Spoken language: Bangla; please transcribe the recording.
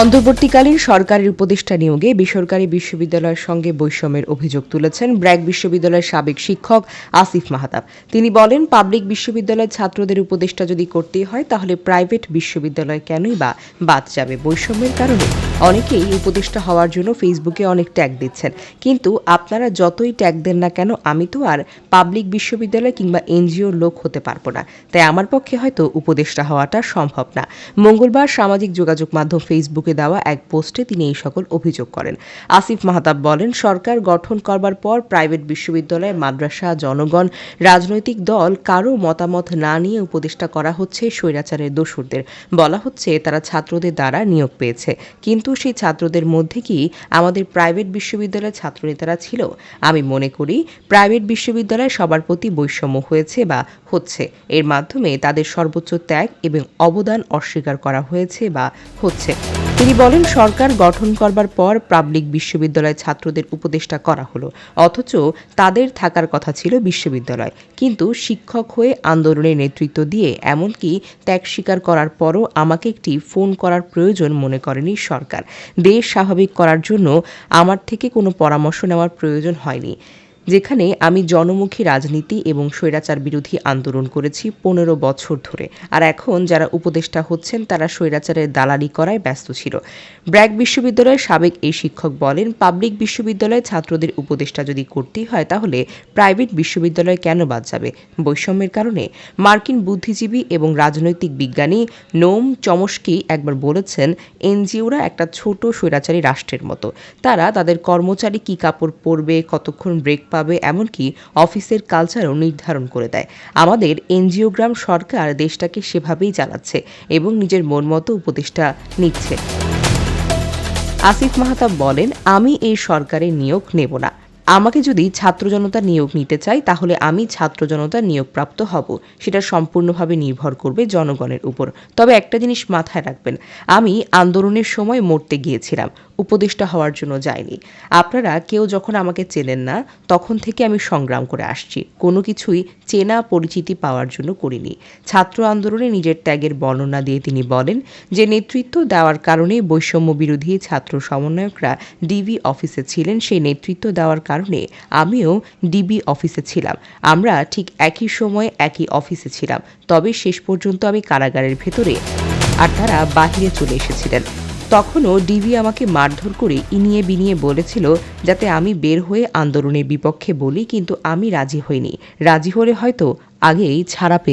অন্তর্বর্তীকালীন সরকারের উপদেষ্টা নিয়োগে বেসরকারি বিশ্ববিদ্যালয়ের সঙ্গে বৈষম্যের অভিযোগ তুলেছেন ব্র্যাক বিশ্ববিদ্যালয়ের সাবেক শিক্ষক আসিফ মাহতাব। তিনি বলেন, পাবলিক বিশ্ববিদ্যালয়ের ছাত্রদের উপদেষ্টা যদি করতেই হয় তাহলে প্রাইভেট বিশ্ববিদ্যালয় কেনই বা বাদ যাবে বৈষম্যের কারণে? অনেকেই উপদেষ্টা হওয়ার জন্য ফেসবুকে অনেক ট্যাগ দিচ্ছেন, কিন্তু আপনারা যতই ট্যাগ দেন না কেন আমি তো আর পাবলিক বিশ্ববিদ্যালয় কিংবা এনজিওর লোক হতে পারবো না, তাই আমার পক্ষে হয়তো উপদেষ্টা হওয়াটা সম্ভব না। মঙ্গলবার সামাজিক যোগাযোগ মাধ্যম ফেসবুকে দেওয়া এক পোস্টে তিনি এই সকল অভিযোগ করেন। আসিফ মাহতাব বলেন, সরকার গঠন করবার পর প্রাইভেট বিশ্ববিদ্যালয়, মাদ্রাসা, জনগণ, রাজনৈতিক দল কারো মতামত না নিয়ে উপদেষ্টা করা হচ্ছে স্বৈরাচারের দোসরদের। বলা হচ্ছে তারা ছাত্রদের দ্বারা নিয়োগ পেয়েছে, কিন্তু সেই ছাত্রদের মধ্যে কি আমাদের প্রাইভেট বিশ্ববিদ্যালয়ের ছাত্রনেতারা ছিল? আমি মনে করি প্রাইভেট বিশ্ববিদ্যালয়ে সবার প্রতি বৈষম্য হয়েছে বা হচ্ছে। এর মাধ্যমে তাদের সর্বোচ্চ ত্যাগ এবং অবদান অস্বীকার করা হয়েছে বা হচ্ছে। তিনি বলেন, সরকার গঠন করবার পর পাবলিক বিশ্ববিদ্যালয়ের ছাত্রদের উপদেষ্টা করা হলো, অথচ তাদের থাকার কথা ছিল বিশ্ববিদ্যালয়। কিন্তু শিক্ষক হয়ে আন্দোলনের নেতৃত্ব দিয়ে এমনকি ত্যাগ স্বীকার করার পরও আমাকে একটি ফোন করার প্রয়োজন মনে করেনি সরকার। দেশ স্বাভাবিক করার জন্য আমার থেকে কোনো পরামর্শ নেওয়ার প্রয়োজন হয়নি, যেখানে আমি জনমুখী রাজনীতি এবং স্বৈরাচার বিরোধী আন্দোলন করেছি 15 বছর ধরে। আর এখন যারা উপদেষ্টা হচ্ছেন তারা স্বৈরাচারের দালালি করায় ব্যস্ত ছিল। ব্র্যাক বিশ্ববিদ্যালয়ের সাবেক এই শিক্ষক বলেন, পাবলিক বিশ্ববিদ্যালয়ে ছাত্রদের উপদেষ্টা যদি করতেই হয় তাহলে প্রাইভেট বিশ্ববিদ্যালয় কেন বাদ যাবে বৈষম্যের কারণে? মার্কিন বুদ্ধিজীবী এবং রাজনৈতিক বিজ্ঞানী নোম চমস্কি একবার বলেছেন, এনজিওরা একটা ছোট স্বৈরাচারী রাষ্ট্রের মতো। তারা তাদের কর্মচারী কী কাপড় পরবে, কতক্ষণ ব্রেক পাবে, এমনকি অফিসের কালচারও নির্ধারণ করে দেয়। আমাদের এনজিওগ্রাম সরকার দেশটাকে সেভাবেই চালাচ্ছে এবং নিজের মন মতো উপদেষ্টা নিচ্ছে। আসিফ মাহতাব বলেন, আমি এই সরকারের নিয়োগ নেব না। আমাকে যদি ছাত্র জনতা নিয়োগ নিতে চাই তাহলে আমি ছাত্র জনতা নিয়োগপ্রাপ্ত হব, সেটা সম্পূর্ণভাবে নির্ভর করবে জনগণের উপর। তবে একটা জিনিস মাথায় রাখবেন, আমি আন্দোলনের সময় মরতে গিয়েছিলাম, উপদেষ্টা হওয়ার জন্য যাইনি। আপনারা কেউ যখন আমাকে চেনেন না তখন থেকে আমি সংগ্রাম করে আসছি, কোনো কিছুই চেনা পরিচিতি পাওয়ার জন্য করিনি। ছাত্র আন্দোলনে নিজের ত্যাগের বর্ণনা দিয়ে তিনি বলেন, যে নেতৃত্ব দেওয়ার কারণে বৈষম্য বিরোধী ছাত্র সমন্বয়করা ডিবি অফিসে ছিলেন, সেই নেতৃত্ব দেওয়ার কারণে আমিও ডিবি অফিসে ছিলাম। আমরা ঠিক একই সময়ে একই অফিসে ছিলাম, তবে শেষ পর্যন্ত আমি কারাগারের ভেতরে আর তারা বাহিরে চলে এসেছিলেন। তখনও ডিবি আমাকে মারধর করে ইনিয়ে বিনিয়ে বলেছিল যাতে আমি বের হয়ে আন্দোলনের বিপক্ষে বলি, কিন্তু আমি রাজি হইনি। রাজি হলে হয়তো আগেই ছাড়া পেয়ে